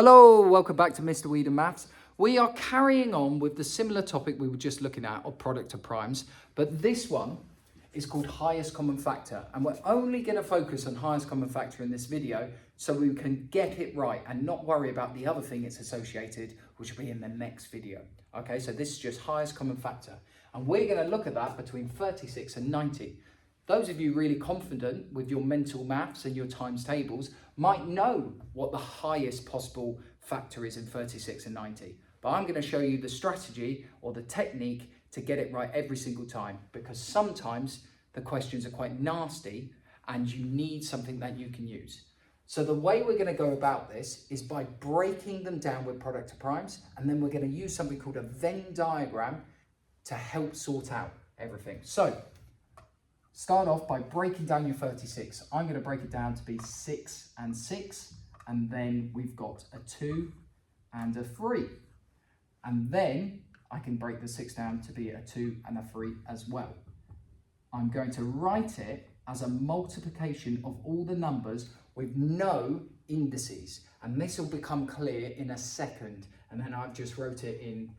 Hello, welcome back to Mr. Weed and Maths. We are carrying on with the similar topic we were just looking at of product of primes, but this one is called highest common factor, and we're only going to focus on highest common factor in this video so we can get it right and not worry about the other thing it's associated, which will be in the next video. Okay, so this is just highest common factor, and we're going to look at that between 36 and 90. Those of you really confident with your mental maths and your times tables might know what the highest possible factor is in 36 and 90. But I'm going to show you the strategy or the technique to get it right every single time, because sometimes the questions are quite nasty and you need something that you can use. So the way we're going to go about this is by breaking them down with product of primes, and then we're going to use something called a Venn diagram to help sort out everything. So start off by breaking down your 36. I'm going to break it down to be 6 and 6, and then we've got a 2 and a 3. And then I can break the 6 down to be a 2 and a 3 as well. I'm going to write it as a multiplication of all the numbers with no indices, and this will become clear in a second. And then I've just wrote it in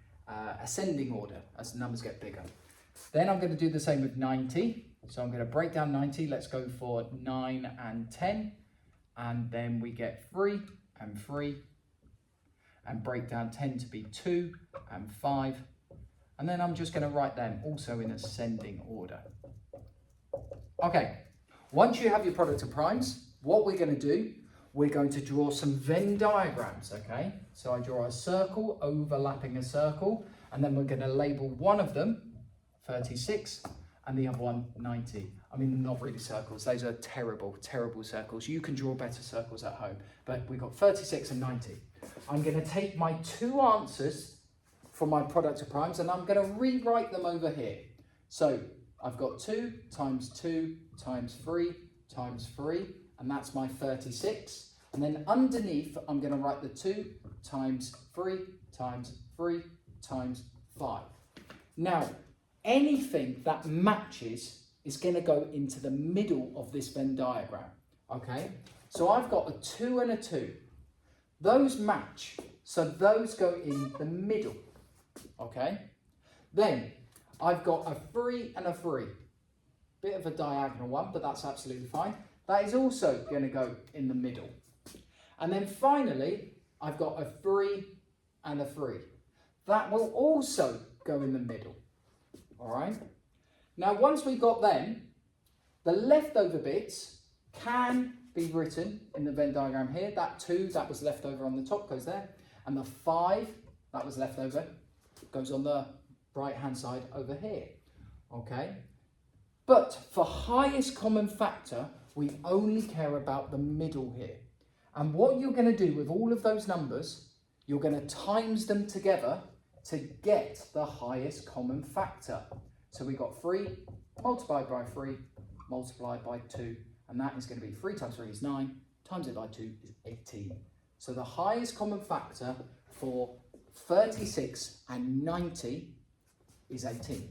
ascending order as the numbers get bigger. Then I'm going to do the same with 90. So I'm going to break down 90. Let's go for 9 and 10. And then we get 3 and 3. And break down 10 to be 2 and 5. And then I'm just going to write them also in ascending order. Okay, once you have your product of primes, what we're going to do, we're going to draw some Venn diagrams, okay? So I draw a circle overlapping a circle, and then we're going to label one of them 36 and the other one 90. I mean, not really circles. Those are terrible, terrible circles. You can draw better circles at home, but we've got 36 and 90. I'm going to take my two answers for my product of primes and I'm going to rewrite them over here. So I've got 2 times 3 times 3, and that's my 36. And then underneath, I'm going to write the 2 times 3 times 3 times 5. Now, anything that matches is going to go into the middle of this Venn diagram, okay? So I've got a 2 and a 2. Those match, so those go in the middle, okay? Then I've got a 3 and a 3. Bit of a diagonal one, but that's absolutely fine. That is also going to go in the middle. And then finally, I've got a 3 and a 3. That will also go in the middle. All right. Now, once we've got them, the leftover bits can be written in the Venn diagram here. That 2 that was left over on the top goes there. And the 5 that was left over goes on the right-hand side over here. Okay. But for highest common factor, we only care about the middle here. And what you're going to do with all of those numbers, you're going to times them together to get the highest common factor. So we got 3 multiplied by 3 multiplied by 2, and that is going to be 3 times 3 is 9, times it by 2 is 18. So the highest common factor for 36 and 90 is 18.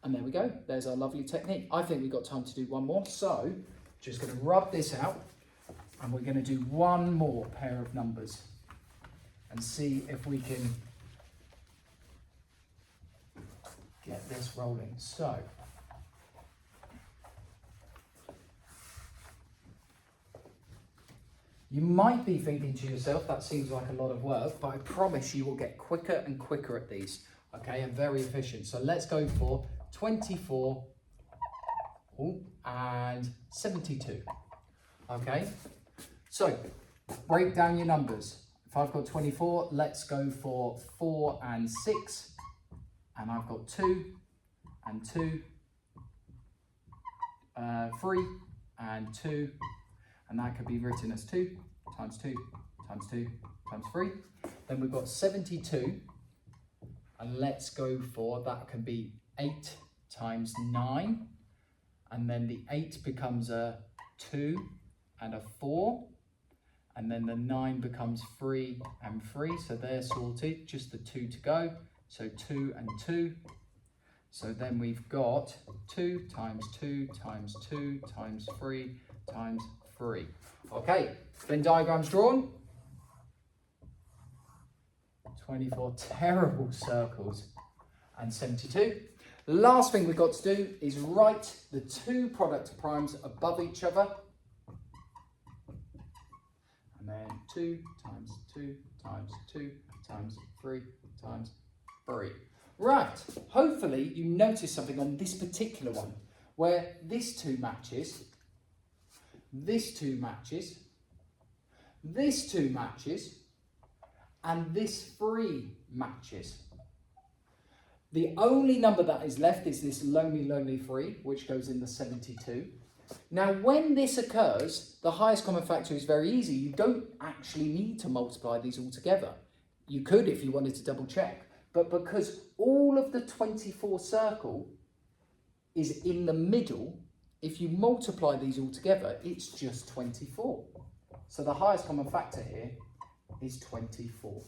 And there we go, there's our lovely technique. I think we've got time to do one more, so just going to rub this out, and we're going to do one more pair of numbers and see if we can get this rolling. So, you might be thinking to yourself, that seems like a lot of work, but I promise you will get quicker and quicker at these, okay, and very efficient. So let's go for 24 and 72, okay? So, break down your numbers. If I've got 24, let's go for 4 and 6. And I've got 2 and 2, 3 and 2. And that could be written as 2 times 2 times 2 times 3. Then we've got 72. And let's go for, that can be 8 times 9. And then the 8 becomes a 2 and a 4. And then the 9 becomes 3 and 3, so they're sorted, just the 2 to go. So 2 and 2. So then we've got 2 times 2 times 2 times 3 times 3. Okay, Venn diagram's drawn. 24 terrible circles, and 72. Last thing we've got to do is write the two product of primes above each other. And then 2 times 2 times 2 times 3 times 3. Right, hopefully you notice something on this particular one, where this 2 matches, this 2 matches, this 2 matches, and this 3 matches. The only number that is left is this lonely 3, which goes in the 72. Now, when this occurs, the highest common factor is very easy. You don't actually need to multiply these all together. You could if you wanted to double check, but because all of the 24 circle is in the middle, if you multiply these all together, it's just 24. So the highest common factor here is 24,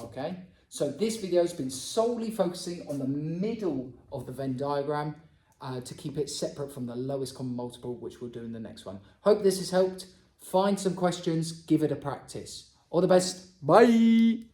okay? So this video has been solely focusing on the middle of the Venn diagram to keep it separate from the lowest common multiple, which we'll do in the next one. Hope this has helped. Find some questions, give it a practice. All the best. Bye.